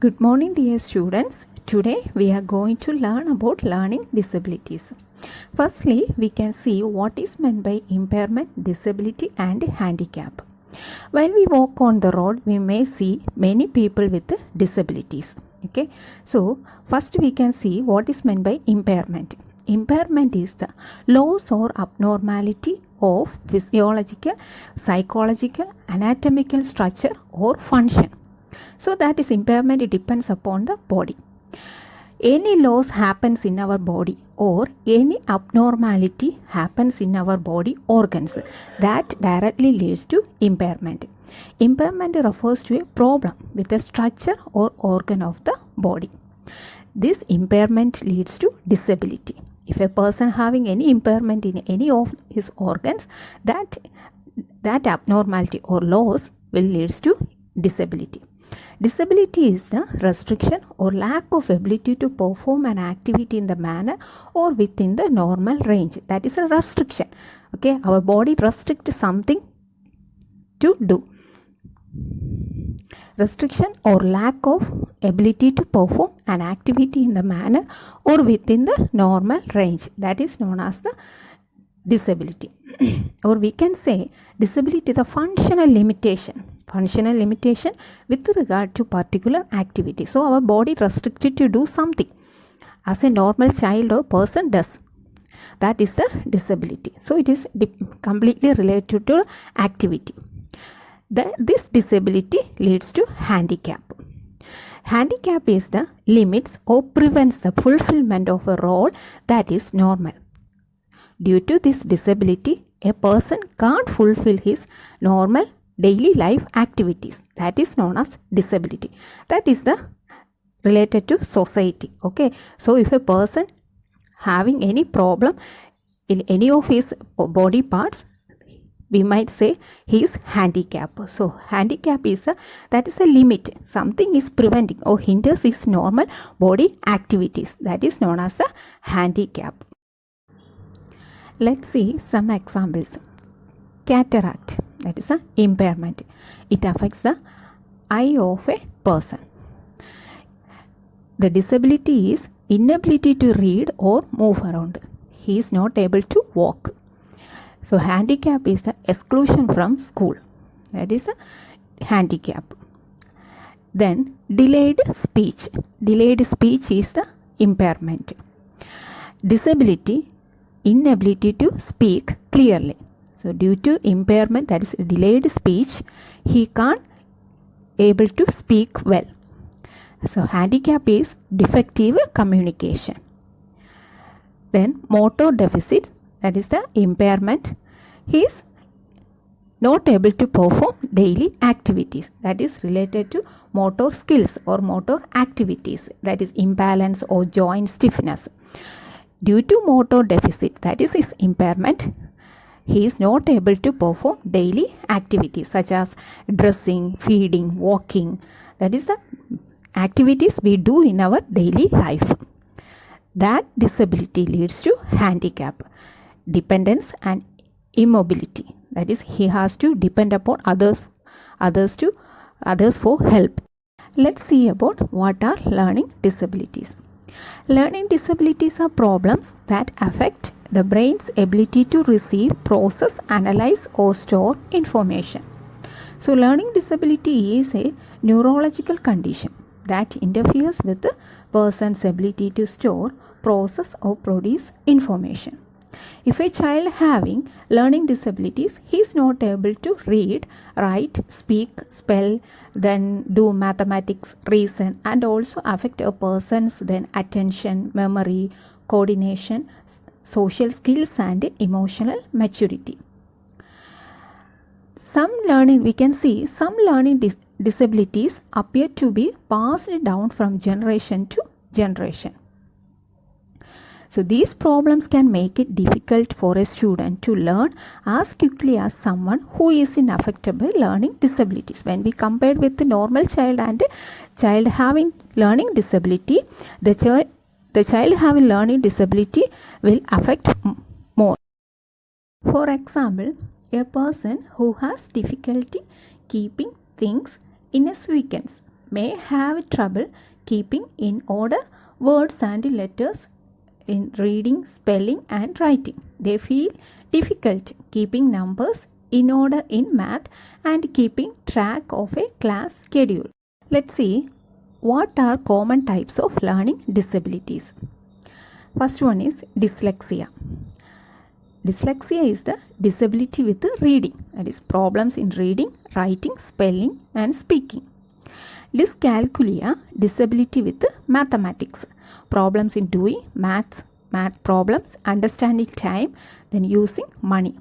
Good morning, dear students. Today we are going to learn about learning disabilities. Firstly, we can see what is meant by impairment, disability and handicap. While we walk on the road, we may see many people with disabilities. Okay, so first we can see what is meant by impairment. Impairment is the loss or abnormality of physiological, psychological, anatomical structure or function. So that is impairment, it depends upon the body. Any loss happens in our body or any abnormality happens in our body organs that directly leads to impairment. Impairment refers to a problem with the structure or organ of the body. This impairment leads to disability. If a person having any impairment in any of his organs, that abnormality or loss will lead to disability. Disability is the restriction or lack of ability to perform an activity in the manner or within the normal range. That is a restriction. Okay, our body restricts something to do. Restriction or lack of ability to perform an activity in the manner or within the normal range. That is known as the disability. Or we can say disability is a functional limitation. Functional limitation with regard to particular activity. So our body restricted to do something as a normal child or person does. That is the disability. So it is completely related to activity. This disability leads to handicap. Handicap is the limits or prevents the fulfillment of a role that is normal. Due to this disability, a person can't fulfill his normal daily life activities. That is known as disability. That is the related to society. Okay, so if a person having any problem in any of his body parts, we might say he is handicapped. So handicap is that is a limit. Something is preventing or hinders his normal body activities. That is known as a handicap. Let's see some examples. Cataract, that is an impairment. It affects the eye of a person. The disability is inability to read or move around. He is not able to walk. So handicap is the exclusion from school. That is a handicap. Then delayed speech. Delayed speech is the impairment. Disability, inability to speak clearly. So due to impairment, that is delayed speech, he can't able to speak well. So handicap is defective communication. Then motor deficit, that is the impairment. He is not able to perform daily activities. That is related to motor skills or motor activities. That is imbalance or joint stiffness. Due to motor deficit, that is his impairment, he is not able to perform daily activities such as dressing, feeding, walking. That is the activities we do in our daily life. That disability leads to handicap, dependence and immobility. That is, he has to depend upon others for help. Let's see about what are learning disabilities. Learning disabilities are problems that affect the brain's ability to receive, process, analyze or store information. So learning disability is a neurological condition that interferes with the person's ability to store, process or produce information. If a child having learning disabilities, he is not able to read, write, speak, spell, then do mathematics, reason, and also affect a person's then attention, memory, coordination, social skills and emotional maturity. We can see some learning disabilities appear to be passed down from generation to generation. So these problems can make it difficult for a student to learn as quickly as someone who is affected by learning disabilities. When we compare with the normal child and child having learning disability, the child having learning disability will affect more. For example, a person who has difficulty keeping things in a sequence, may have trouble keeping in order words and letters in reading, spelling, and writing. They feel difficult keeping numbers in order in math and keeping track of a class schedule. Let's see what are common types of learning disabilities. First one is dyslexia. Dyslexia is the disability with reading, that is problems in reading, writing, spelling, and speaking. Dyscalculia, disability with mathematics, problems in doing math problems, understanding time, then using money.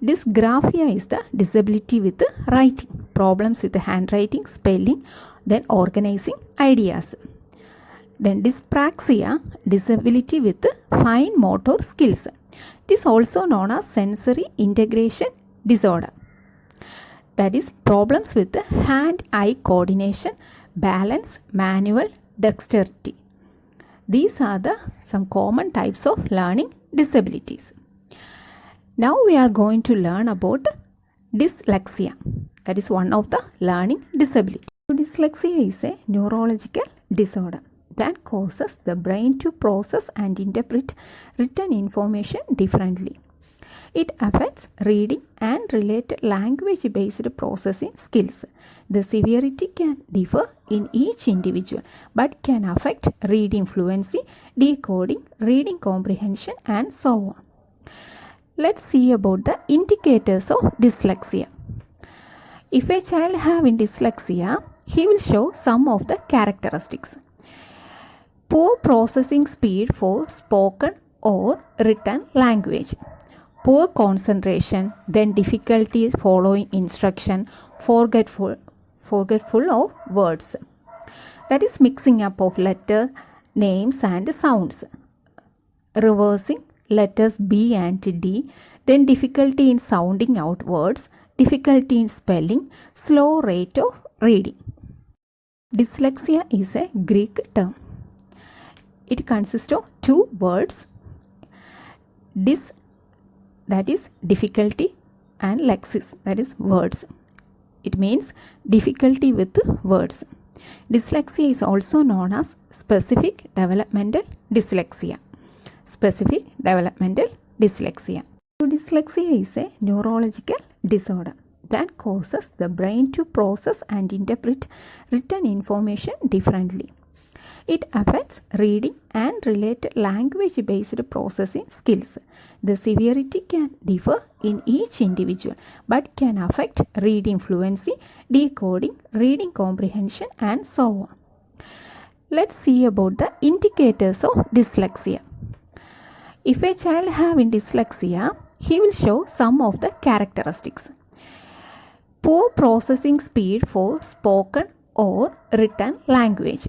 Dysgraphia is the disability with writing, problems with handwriting, spelling, then organizing ideas. Then dyspraxia, disability with fine motor skills. It is also known as sensory integration disorder. That is problems with hand-eye coordination, balance, manual dexterity. These are some common types of learning disabilities. Now we are going to learn about dyslexia. That is one of the learning disability. Dyslexia is a neurological disorder that causes the brain to process and interpret written information differently. It affects reading and related language-based processing skills. The severity can differ in each individual but can affect reading fluency, decoding, reading comprehension, and so on. Let's see about the indicators of dyslexia. If a child having dyslexia, he will show some of the characteristics. Poor processing speed for spoken or written language. Poor concentration, then difficulty following instruction, forgetful of words. That is mixing up of letters, names and sounds. Reversing letters B and D, then difficulty in sounding out words, difficulty in spelling, slow rate of reading. Dyslexia is a Greek term. It consists of two words, dys, that is difficulty, and lexis, that is words. It means difficulty with words. Dyslexia is also known as specific developmental dyslexia. Specific developmental dyslexia. Dyslexia is a neurological disorder that causes the brain to process and interpret written information differently. It affects reading and related language-based processing skills. The severity can differ in each individual but can affect reading fluency, decoding, reading comprehension, and so on. Let's see about the indicators of dyslexia. If a child having dyslexia, he will show some of the characteristics. Poor processing speed for spoken or written language.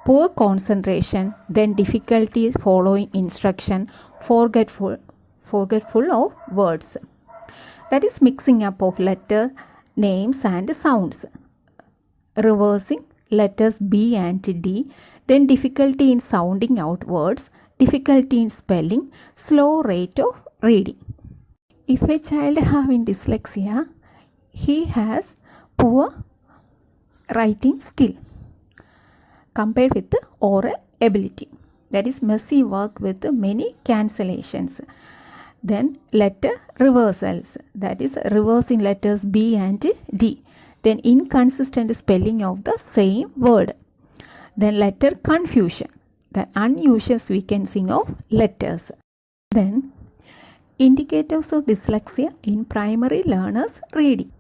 Poor concentration, then difficulty following instruction, forgetful of words. That is mixing up of letters, names and sounds. Reversing letters B and D, then difficulty in sounding out words, difficulty in spelling, slow rate of reading. If a child having dyslexia, he has poor writing skill compared with the oral ability. That is messy work with many cancellations. Then letter reversals, that is reversing letters B and D. Then inconsistent spelling of the same word. Then letter confusion, the unusual sequencing of letters. Then indicators of dyslexia in primary learners reading.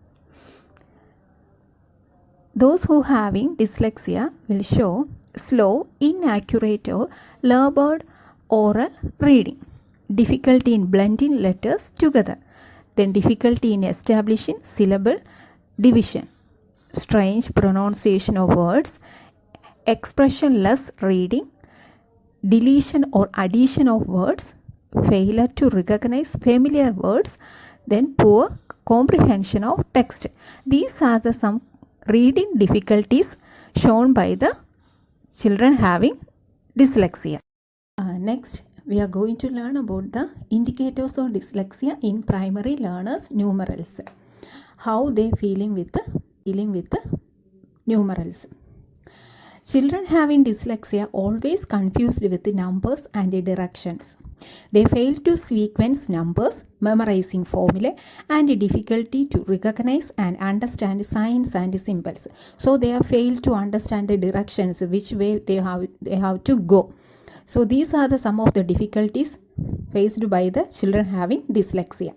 Those who having dyslexia will show slow, inaccurate or labored oral reading, difficulty in blending letters together, then difficulty in establishing syllable division, strange pronunciation of words, expressionless reading, deletion or addition of words, failure to recognize familiar words, then poor comprehension of text. These are some reading difficulties shown by the children having dyslexia. Next, we are going to learn about the indicators of dyslexia in primary learners numerals. How they feeling with dealing with the numerals. Children having dyslexia always confused with the numbers and the directions. They fail to sequence numbers, memorizing formulae, and difficulty to recognize and understand signs and symbols. So they have failed to understand the directions, which way they have to go. So these are some of the difficulties faced by the children having dyslexia.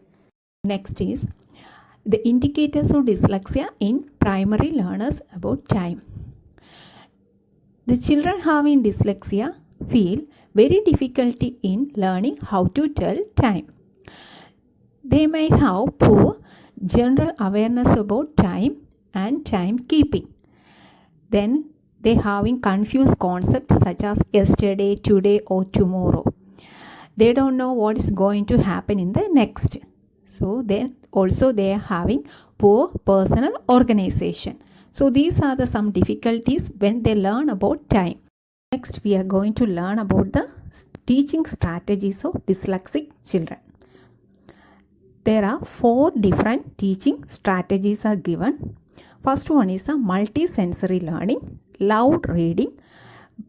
Next is the indicators of dyslexia in primary learners about time. The children having dyslexia feel very difficulty in learning how to tell time. They may have poor general awareness about time and timekeeping. Then they having confused concepts such as yesterday, today or tomorrow. They don't know what is going to happen in the next. So then also they are having poor personal organization. So these are some difficulties when they learn about time. Next, we are going to learn about the teaching strategies of dyslexic children. There are 4 different teaching strategies are given. First one is a multi-sensory learning, loud reading,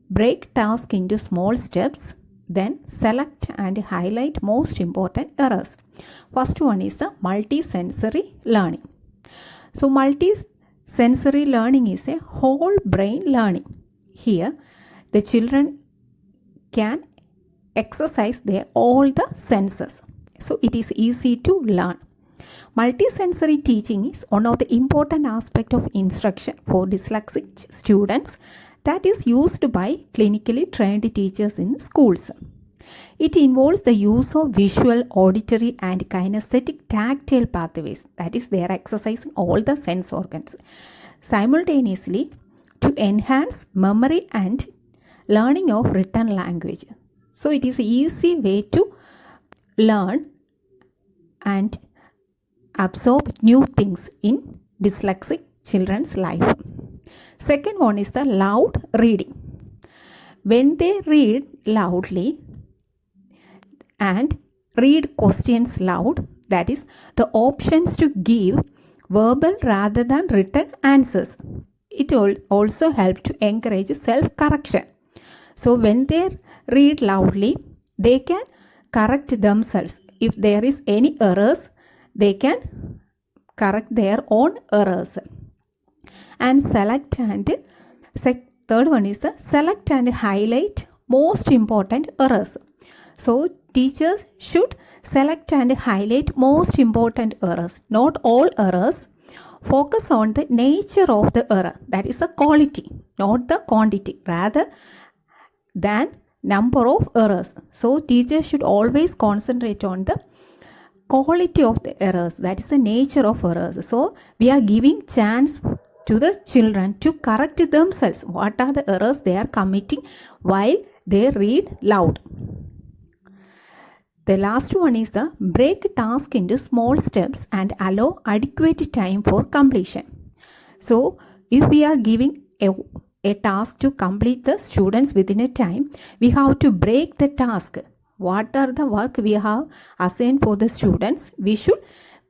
break task into small steps, then select and highlight most important errors. First one is the multi-sensory learning. So multi-sensory learning is a whole brain learning. Here, the children can exercise all the senses. So it is easy to learn. Multisensory teaching is one of the important aspects of instruction for dyslexic students that is used by clinically trained teachers in schools. It involves the use of visual, auditory and kinesthetic tactile pathways. That is, they are exercising all the sense organs simultaneously to enhance memory and learning of written language. So it is an easy way to learn and absorb new things in dyslexic children's life. Second one is the loud reading. When they read loudly and read questions loud, that is, the options to give verbal rather than written answers. It will also help to encourage self-correction. So when they read loudly, they can correct themselves. If there is any errors, they can correct their own errors. And select and third one is the select and highlight most important errors. So teachers should select and highlight most important errors, not all errors. Focus on the nature of the error, that is the quality, not the quantity, rather than number of errors. So teachers should always concentrate on the quality of the errors, that is the nature of errors. So we are giving chance to the children to correct themselves. What are the errors they are committing while they read loud? The last one is the break task into small steps and allow adequate time for completion. So if we are giving a task to complete the students within a time, we have to break the task. What are the work we have assigned for the students? We should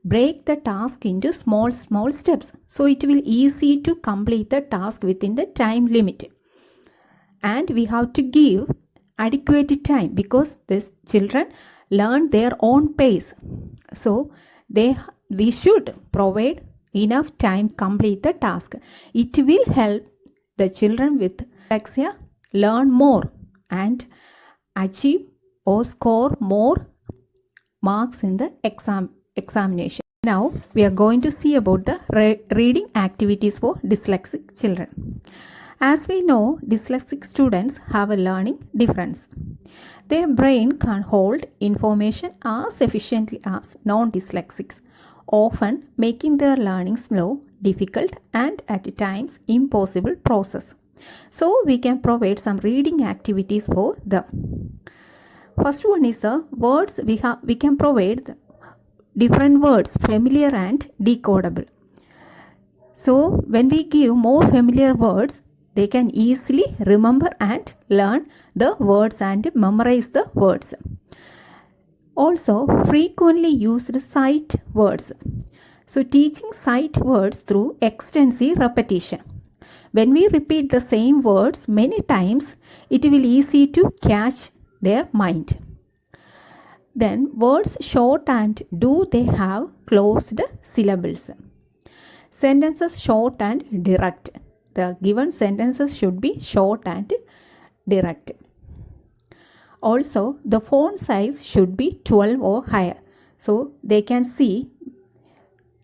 break the task into small steps. So it will easy to complete the task within the time limit. And we have to give adequate time because these children learn their own pace. So we should provide enough time to complete the task. It will help the children with dyslexia learn more and achieve or score more marks in the examination. Now we are going to see about the reading activities for dyslexic children. As we know, dyslexic students have a learning difference. Their brain can't hold information as efficiently as non-dyslexics, often making their learning slow, difficult and at times impossible process. So we can provide some reading activities for them. First one is the words. We can provide different words, familiar and decodable. So when we give more familiar words, they can easily remember and learn the words and memorize the words. Also, frequently used sight words. So teaching sight words through extensive repetition. When we repeat the same words many times, it will easy to catch their mind. Then words short and do they have closed syllables. Sentences short and direct. The given sentences should be short and direct. Also, the font size should be 12 or higher, so they can see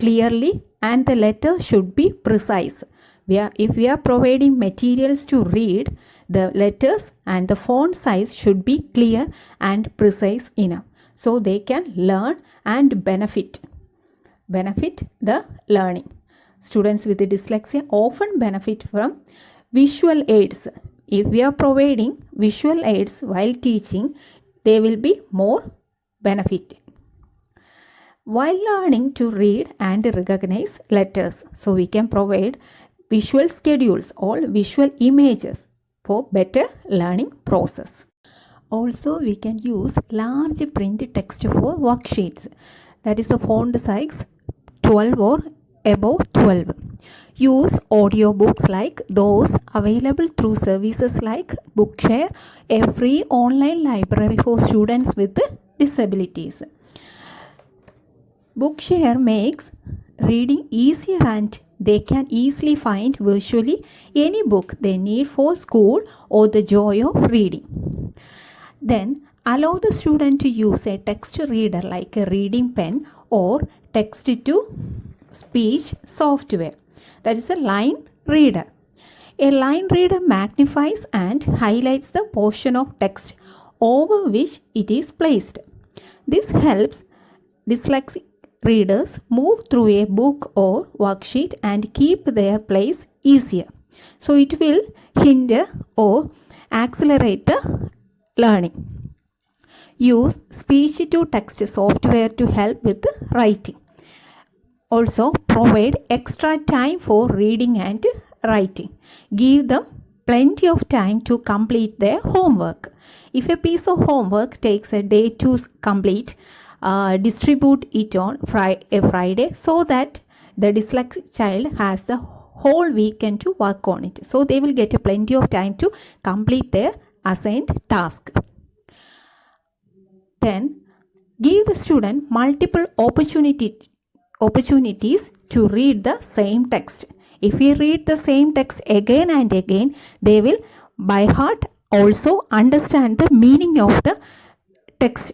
clearly, and the letter should be precise. If we are providing materials to read, the letters and the font size should be clear and precise enough, so they can learn and benefit the learning. Students with dyslexia often benefit from visual aids. If we are providing visual aids while teaching, they will be more benefited. While learning to read and recognize letters, so we can provide visual schedules or visual images for better learning process. Also, we can use large print text for worksheets. That is the font size 12 or above 12. Use audiobooks like those available through services like Bookshare, a free online library for students with disabilities. Bookshare makes reading easier and they can easily find virtually any book they need for school or the joy of reading. Then allow the student to use a text reader like a reading pen or text to speech software, that is a line reader. A line reader magnifies and highlights the portion of text over which it is placed. This helps dyslexic readers move through a book or worksheet and keep their place easier. So it will hinder or accelerate the learning. Use speech to text software to help with writing. Also, provide extra time for reading and writing. Give them plenty of time to complete their homework. If a piece of homework takes a day to complete, distribute it on a Friday so that the dyslexic child has the whole weekend to work on it. So they will get plenty of time to complete their assigned task. Then give the student multiple opportunities to read the same text. If we read the same text again and again, they will by heart also understand the meaning of the text.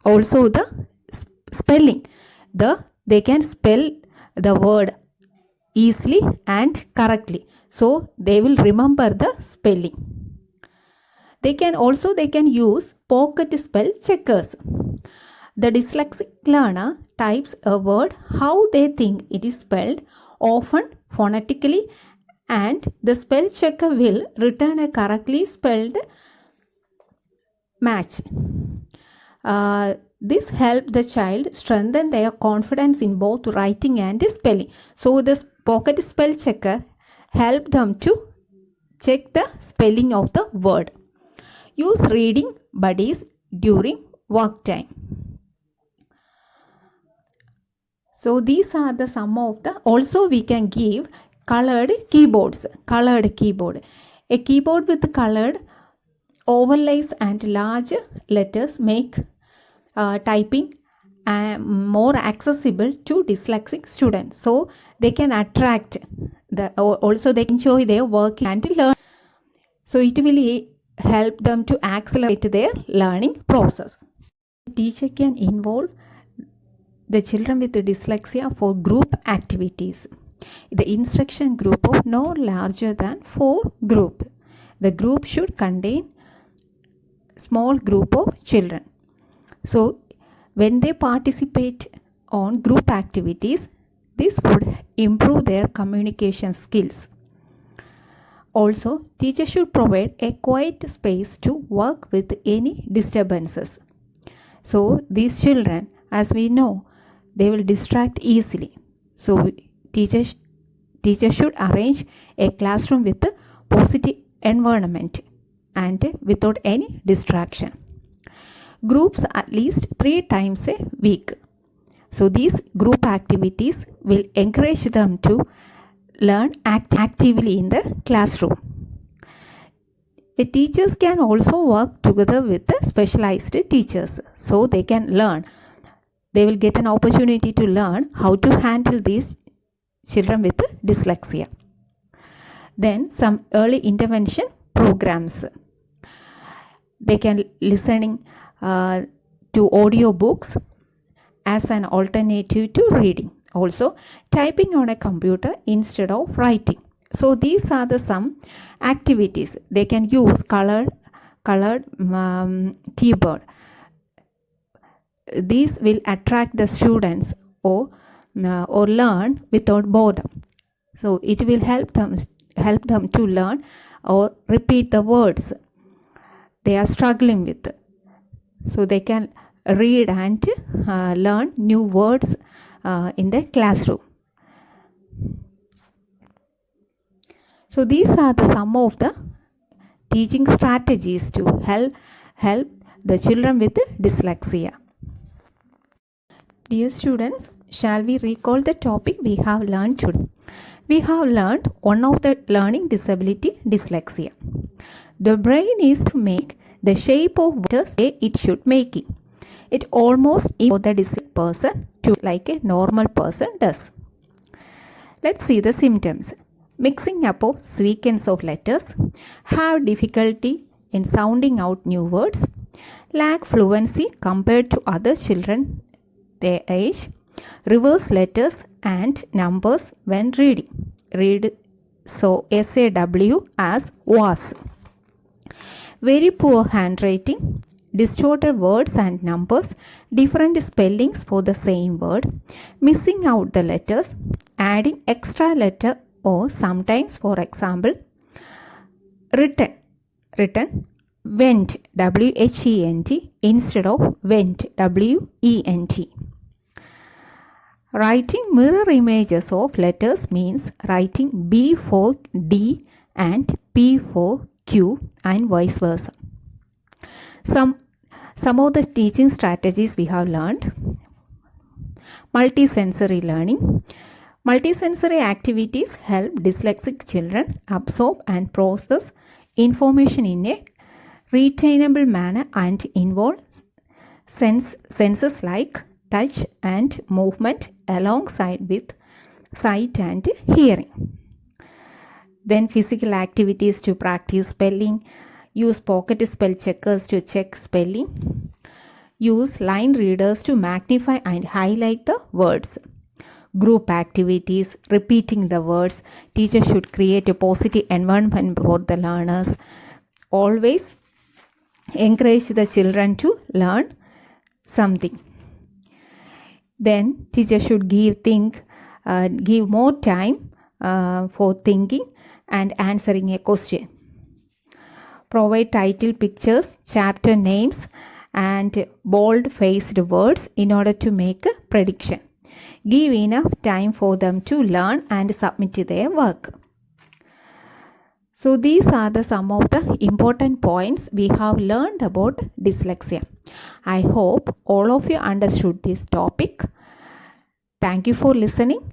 Also the spelling. They can spell the word easily and correctly. So they will remember the spelling. They can use pocket spell checkers. The dyslexic learner types a word how they think it is spelled, often phonetically, and the spell checker will return a correctly spelled match. This helps the child strengthen their confidence in both writing and spelling. So the pocket spell checker helps them to check the spelling of the word. Use reading buddies during work time. So these are the some of the. Also we can give colored keyboards. Colored keyboard. A keyboard with colored overlays and large letters make typing more accessible to dyslexic students. So they can attract also they enjoy their work and learn. So it will help them to accelerate their learning process. Teacher can involve the children with dyslexia for group activities. The instruction group of no larger than 4 group. The group should contain small group of children. So when they participate on group activities, this would improve their communication skills. Also, teacher should provide a quiet space to work with any disturbances. So these children, as we know, they will distract easily. So teacher should arrange a classroom with a positive environment and without any distraction. Groups at least 3 times a week. So these group activities will encourage them to learn actively in the classroom. The teachers can also work together with the specialized teachers, so they can learn. They will get an opportunity to learn how to handle these children with dyslexia. Then some early intervention programs. They can listening to audio books as an alternative to reading. Also, typing on a computer instead of writing. So these are the some activities. They can use colored keyboard. These will attract the students or learn without boredom. So it will help them to learn or repeat the words they are struggling with. So they can read and learn new words in the classroom. So these are the some of the teaching strategies to help the children with dyslexia. Dear students, shall we recall the topic we have learned today? We have learned one of the learning disability, dyslexia. The brain is to make the shape of letters it should make it. It almost impossible the disabled person to like a normal person does. Let's see the symptoms. Mixing up of sequence of letters, have difficulty in sounding out new words, lack fluency compared to other children their age, reverse letters and numbers when reading. Read so SAW as was. Very poor handwriting, distorted words and numbers, different spellings for the same word, missing out the letters, adding extra letter or sometimes, for example, written went WHENT instead of went WENT. Writing mirror images of letters means writing B for D and P for Q and vice versa. Some of the teaching strategies we have learned. Multisensory learning. Multisensory activities help dyslexic children absorb and process information in a retainable manner and involve senses like touch and movement alongside with sight and hearing. Then physical activities to practice spelling. Use pocket spell checkers to check spelling. Use line readers to magnify and highlight the words. Group activities, repeating the words. Teachers should create a positive environment for the learners. Always encourage the children to learn something. Then teacher should give more time for thinking and answering a question. Provide title pictures, chapter names and bold-faced words in order to make a prediction. Give enough time for them to learn and submit their work. So these are the some of the important points we have learned about dyslexia. I hope all of you understood this topic. Thank you for listening.